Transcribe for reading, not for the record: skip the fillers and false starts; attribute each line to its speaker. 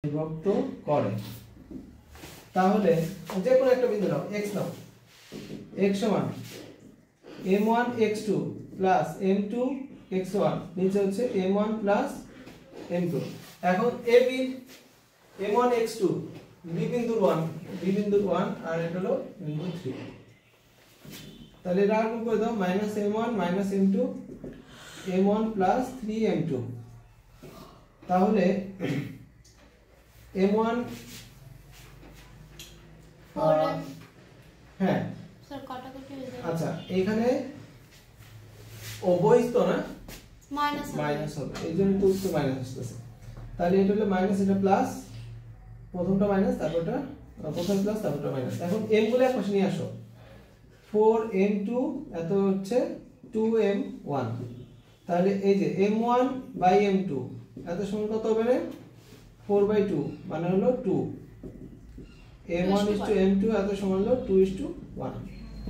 Speaker 1: বিভক্ত করে। তাহলে যে কোনো একটা বিন্দু নাও, x নাও, x সমান m1 x2 plus m2 x1, নিচে হচ্ছে m1 প্লাস m2। এখন a b m1 x2 b বিন্দুর 1 আর এটা হলো বিন্দু 3। তাহলে এটা গুণ করে দাও, -m1 m2 m1 plus 3m2। তাহলে m1 হ্যাঁ
Speaker 2: স্যার কাটাকুটি হয়ে যাবে।
Speaker 1: আচ্ছা এখানে উভয় তো না
Speaker 2: মাইনাস
Speaker 1: হবে, এই জন্য তো উত্তর মাইনাস আসতেছে। তাহলে এটা হলো মাইনাস, এটা প্লাস, প্রথমটা মাইনাস তারপরটা প্রথম প্লাস তারপরটা মাইনাস। এখন m গুলো এক পাশে নিয়ে আসো, 4m2 এত হচ্ছে 2m1। তাহলে এই যে m1 বাই m2 এত সমান কত হবে রে? 4/2 মানে হলো 2। m1 is to m2 এত সমান হলো 2 is to 1।